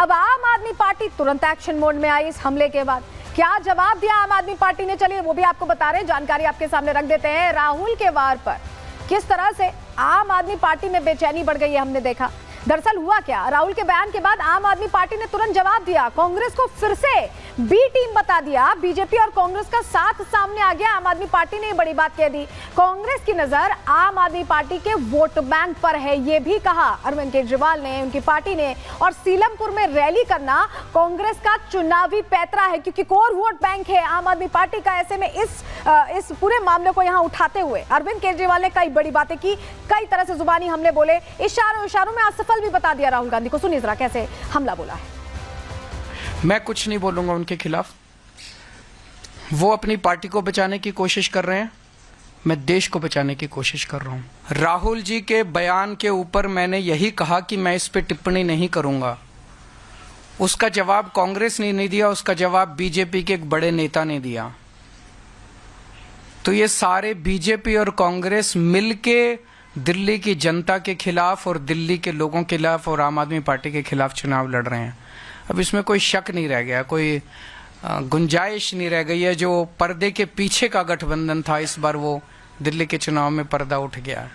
अब आम आदमी पार्टी तुरंत एक्शन मोड में आई इस हमले के बाद। क्या जवाब दिया आम आदमी पार्टी ने, चलिए वो भी आपको बता रहे हैं, जानकारी आपके सामने रख देते हैं। राहुल के वार पर किस तरह से आम आदमी पार्टी में बेचैनी बढ़ गई है हमने देखा। दरअसल हुआ क्या, राहुल के बयान के बाद आम आदमी पार्टी ने तुरंत जवाब दिया, कांग्रेस को फिर से बी टीम बता दिया। बीजेपी और कांग्रेस का साथ सामने आ गया। आम आदमी पार्टी ने बड़ी बात कह दी, कांग्रेस की नजर आम आदमी पार्टी के वोट बैंक पर है, ये भी कहा अरविंद केजरीवाल ने, उनकी पार्टी ने। और सीलमपुर में रैली करना कांग्रेस का चुनावी पैतरा है, क्योंकि कोर वोट बैंक है आम आदमी पार्टी का। ऐसे में इस पूरे मामले को यहां उठाते हुए अरविंद केजरीवाल ने कई बड़ी बातें की, कई तरह से जुबानी हमले बोले, इशारों में असफल भी बता दिया राहुल गांधी को। सुनिए जरा कैसे हमला बोला है। मैं कुछ नहीं बोलूंगा उनके खिलाफ, वो अपनी पार्टी को बचाने की कोशिश कर रहे हैं, मैं देश को बचाने की कोशिश कर रहा हूं। राहुल जी के बयान के ऊपर मैंने यही कहा कि मैं इस पे टिप्पणी नहीं करूंगा। उसका जवाब कांग्रेस ने नहीं दिया, उसका जवाब बीजेपी के एक बड़े नेता ने दिया। तो ये सारे बीजेपी और कांग्रेस मिलके दिल्ली की जनता के खिलाफ और दिल्ली के लोगों के खिलाफ और आम आदमी पार्टी के खिलाफ चुनाव लड़ रहे हैं। अब इसमें कोई शक नहीं रह गया, कोई गुंजाइश नहीं रह गई है। जो पर्दे के पीछे का गठबंधन था, इस बार वो दिल्ली के चुनाव में पर्दा उठ गया है।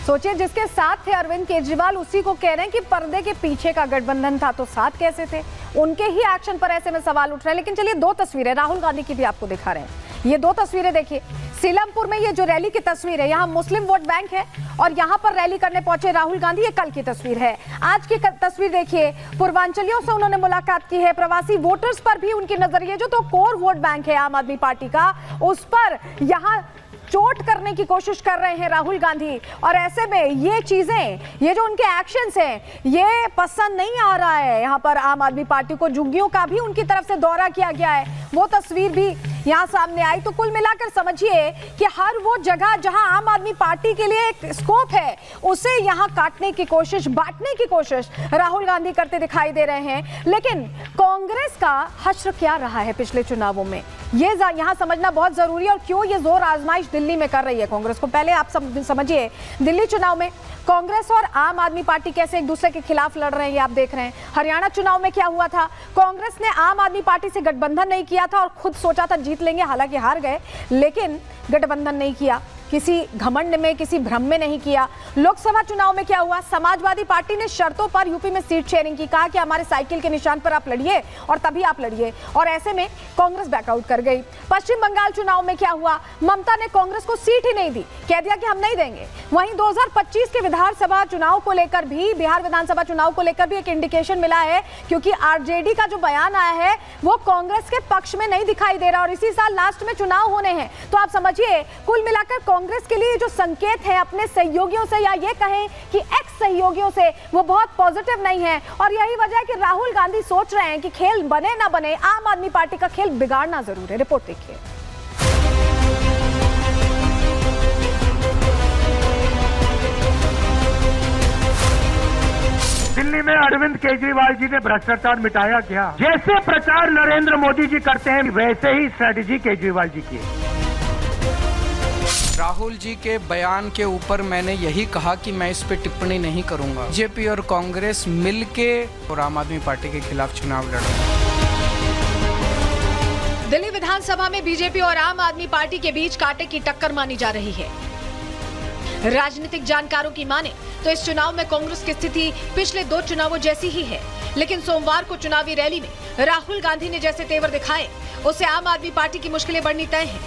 सोचिए, जिसके साथ थे अरविंद केजरीवाल, उसी को कह रहे हैं कि पर्दे के पीछे का गठबंधन था, तो साथ कैसे थे? उनके ही एक्शन पर ऐसे में सवाल उठ रहे हैं। लेकिन चलिए, दो तस्वीरें राहुल गांधी की भी आपको दिखा रहे हैं। ये दो तस्वीरें देखिए, सीलमपुर में ये जो रैली की तस्वीर है, यहाँ मुस्लिम वोट बैंक है और यहाँ पर रैली करने पहुंचे राहुल गांधी। ये कल की तस्वीर है। आज की तस्वीर देखिए, पूर्वांचलियों से उन्होंने मुलाकात की है, प्रवासी वोटर्स पर भी उनकी नजर, ये जो तो कोर वोट बैंक है आम आदमी पार्टी का, उस पर यहाँ चोट करने की कोशिश कर रहे हैं राहुल गांधी। और ऐसे में ये चीजें, ये जो उनके एक्शंस हैं, ये पसंद नहीं आ रहा है यहाँ पर आम आदमी पार्टी को। झुग्गियों का भी उनकी तरफ से दौरा किया गया है, वो तस्वीर भी यहाँ सामने आई। तो कुल मिलाकर समझिए कि हर वो जगह जहां आम आदमी पार्टी के लिए एक स्कोप है, उसे यहाँ काटने की कोशिश, बांटने की कोशिश राहुल गांधी करते दिखाई दे रहे हैं। लेकिन कांग्रेस का हश्र क्या रहा है पिछले चुनावों में, ये यहाँ समझना बहुत जरूरी है। और क्यों ये जोर आजमाइश दिल्ली में कर रही है कांग्रेस को, पहले आप समझिए। दिल्ली चुनाव में कांग्रेस और आम आदमी पार्टी कैसे एक दूसरे के खिलाफ लड़ रहे हैं, ये आप देख रहे हैं। हरियाणा चुनाव में क्या हुआ था, कांग्रेस ने आम आदमी पार्टी से गठबंधन नहीं किया था और खुद सोचा था जीत लेंगे, हालांकि हार गए, लेकिन गठबंधन नहीं किया, किसी घमंड में, किसी भ्रम में नहीं किया। लोकसभा चुनाव में क्या हुआ, समाजवादी पार्टी ने शर्तों पर यूपी में सीट शेयरिंग की, कहा कि हमारे साइकिल के निशान पर आप लड़िए और तभी आप लड़िए, और ऐसे में कांग्रेस बैकआउट कर गई। पश्चिम बंगाल चुनाव में क्या हुआ, ममता ने कांग्रेस को सीट ही नहीं दी, कह दिया कि हम नहीं देंगे। वहीं 2025 के विधानसभा चुनाव को लेकर भी, बिहार विधानसभा चुनाव को लेकर भी एक इंडिकेशन मिला है, क्योंकि आरजेडी का जो बयान आया है वो कांग्रेस के पक्ष में नहीं दिखाई दे रहा और इसी साल लास्ट में चुनाव होने हैं। तो आप समझिए, कुल मिलाकर कांग्रेस के लिए जो संकेत है अपने सहयोगियों से, या ये कहें कि एक्स सहयोगियों से, वो बहुत पॉजिटिव नहीं है। और यही वजह है कि राहुल गांधी सोच रहे हैं कि खेल बने ना बने, आम आदमी पार्टी का खेल बिगाड़ना जरूर है। रिपोर्ट देखिए। दिल्ली में अरविंद केजरीवाल जी ने भ्रष्टाचार मिटाया क्या? जैसे प्रचार नरेंद्र मोदी जी करते हैं, वैसे ही स्ट्रेटेजी केजरीवाल जी की है। राहुल जी के बयान के ऊपर मैंने यही कहा कि मैं इस पे टिप्पणी नहीं करूंगा। बीजेपी और कांग्रेस मिलके और आम आदमी पार्टी के खिलाफ चुनाव लड़ रहे हैं। दिल्ली विधानसभा में बीजेपी और आम आदमी पार्टी के बीच कांटे की टक्कर मानी जा रही है। राजनीतिक जानकारों की माने तो इस चुनाव में कांग्रेस की स्थिति पिछले दो चुनावों जैसी ही है, लेकिन सोमवार को चुनावी रैली में राहुल गांधी ने जैसे तेवर दिखाए, उससे आम आदमी पार्टी की मुश्किलें बढ़नी तय हैं।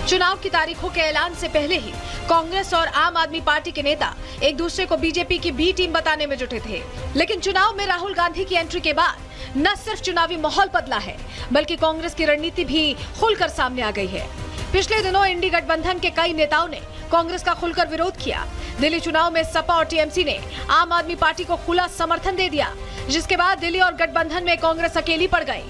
चुनाव की तारीखों के ऐलान से पहले ही कांग्रेस और आम आदमी पार्टी के नेता एक दूसरे को बीजेपी की बी टीम बताने में जुटे थे। लेकिन चुनाव में राहुल गांधी की एंट्री के बाद न सिर्फ चुनावी माहौल बदला है, बल्कि कांग्रेस की रणनीति भी खुलकर सामने आ गई है। पिछले दिनों इंडी गठबंधन के कई नेताओं ने कांग्रेस का खुलकर विरोध किया। दिल्ली चुनाव में सपा और टीएमसी ने आम आदमी पार्टी को खुला समर्थन दे दिया, जिसके बाद दिल्ली और गठबंधन में कांग्रेस अकेली पड़ गई।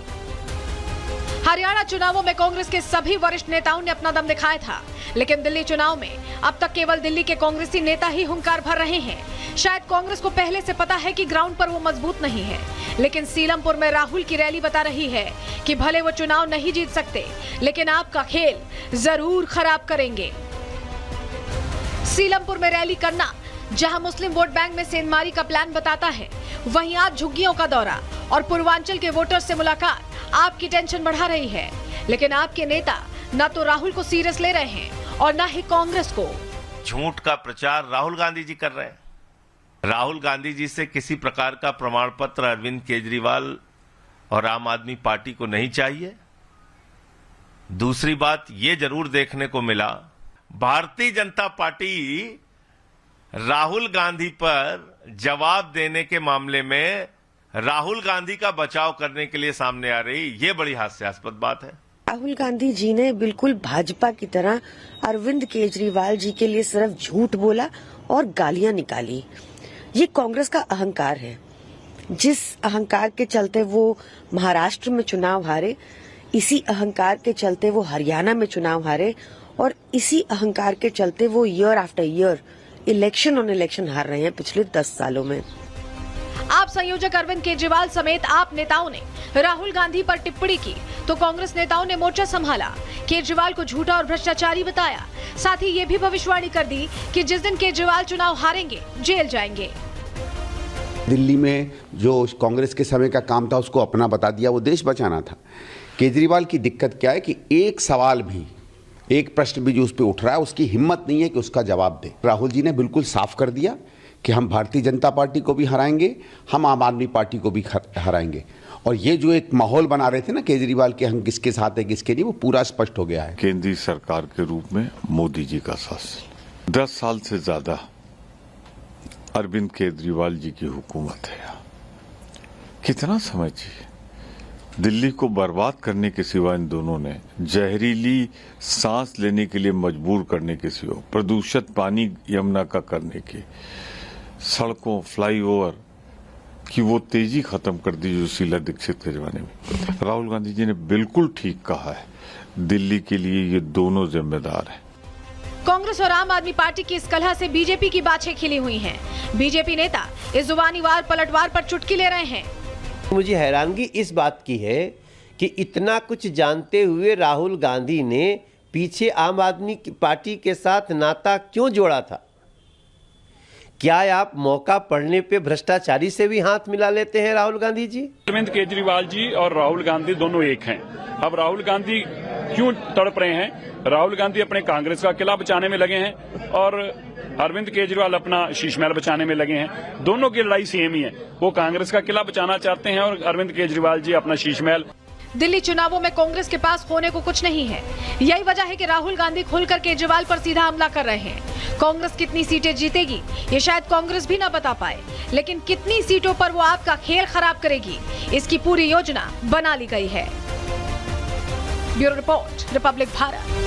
हरियाणा चुनावों में कांग्रेस के सभी वरिष्ठ नेताओं ने अपना दम दिखाया था, लेकिन दिल्ली चुनाव में अब तक केवल दिल्ली के कांग्रेसी नेता ही हुंकार भर रहे हैं। शायद कांग्रेस को पहले से पता है कि ग्राउंड पर वो मजबूत नहीं है, लेकिन सीलमपुर में राहुल की रैली बता रही है कि भले वो चुनाव नहीं जीत सकते, लेकिन आपका खेल जरूर खराब करेंगे। सीलमपुर में रैली करना जहां मुस्लिम वोट बैंक में सेंधमारी का प्लान बताता है, वहीं आज झुग्गियों का दौरा और पूर्वांचल के वोटर्स से मुलाकात आपकी टेंशन बढ़ा रही है। लेकिन आपके नेता न तो राहुल को सीरियस ले रहे हैं और न ही कांग्रेस को। झूठ का प्रचार राहुल गांधी जी कर रहे हैं। राहुल गांधी जी से किसी प्रकार का प्रमाण पत्र अरविंद केजरीवाल और आम आदमी पार्टी को नहीं चाहिए। दूसरी बात ये जरूर देखने को मिला, भारतीय जनता पार्टी राहुल गांधी पर जवाब देने के मामले में राहुल गांधी का बचाव करने के लिए सामने आ रही, ये बड़ी हास्यास्पद बात है। राहुल गांधी जी ने बिल्कुल भाजपा की तरह अरविंद केजरीवाल जी के लिए सिर्फ झूठ बोला और गालियां निकाली। ये कांग्रेस का अहंकार है। जिस अहंकार के चलते वो महाराष्ट्र में चुनाव हारे, इसी अहंकार के चलते वो हरियाणा में चुनाव हारे और इसी अहंकार के चलते वो year after year election on election हार रहे हैं पिछले 10 सालों में। आप संयोजक अरविंद केजरीवाल समेत आप नेताओं ने राहुल गांधी पर टिप्पणी की तो कांग्रेस नेताओं ने मोर्चा संभाला, केजरीवाल को झूठा और भ्रष्टाचारी बताया। साथ ही ये भी भविष्यवाणी कर दी कि जिस दिन केजरीवाल चुनाव हारेंगे, जेल जाएंगे। दिल्ली में जो कांग्रेस के समय का काम था उसको अपना बता दिया, वो देश बचाना था। केजरीवाल की दिक्कत क्या है कि एक सवाल भी, एक प्रश्न भी जो उस पर उठ रहा है उसकी हिम्मत नहीं है कि उसका जवाब दे। राहुल जी ने बिल्कुल साफ कर दिया कि हम भारतीय जनता पार्टी को भी हराएंगे, हम आम आदमी पार्टी को भी हराएंगे। और ये जो एक माहौल बना रहे थे ना केजरीवाल के, हम किसके साथ है किसके नहीं, वो पूरा स्पष्ट हो गया है। केंद्रीय सरकार के रूप में मोदी जी का शासन 10 साल से ज्यादा अरविंद केजरीवाल जी की हुकूमत है। कितना समय चाहिए? दिल्ली को बर्बाद करने के सिवा इन दोनों ने जहरीली सांस लेने के लिए मजबूर करने के सिवा, प्रदूषित पानी यमुना का करने के, सड़कों फ्लाईओवर की वो तेजी खत्म कर दी जो शीला दीक्षित के जमाने में। राहुल गांधी जी ने बिल्कुल ठीक कहा है, दिल्ली के लिए ये दोनों जिम्मेदार हैं। कांग्रेस और आम आदमी पार्टी की इस कलह से बीजेपी की बाछें खिली हुई हैं। बीजेपी नेता इस जुबानी वार पलटवार पर चुटकी ले रहे हैं। मुझे हैरानगी इस बात की है कि इतना कुछ जानते हुए राहुल गांधी ने पीछे आम आदमी पार्टी के साथ नाता क्यों जोड़ा था? क्या आप मौका पड़ने पे भ्रष्टाचारी से भी हाथ मिला लेते हैं राहुल गांधी जी? अरविंद केजरीवाल जी और राहुल गांधी दोनों एक हैं। अब राहुल गांधी क्यों तड़प रहे हैं? राहुल गांधी अपने कांग्रेस का किला बचाने में लगे हैं और अरविंद केजरीवाल अपना शीशमहल बचाने में लगे हैं। दोनों की लड़ाई सेम ही है। वो कांग्रेस का किला बचाना चाहते हैं और अरविंद केजरीवाल जी अपना शीशमहल। दिल्ली चुनावों में कांग्रेस के पास होने को कुछ नहीं है। यही वजह है कि राहुल गांधी खुलकर केजरीवाल पर सीधा हमला कर रहे हैं। कांग्रेस कितनी सीटें जीतेगी ये शायद कांग्रेस भी ना बता पाए, लेकिन कितनी सीटों पर वो आपका खेल खराब करेगी, इसकी पूरी योजना बना ली गई है। Bureau report, Republic Bharat.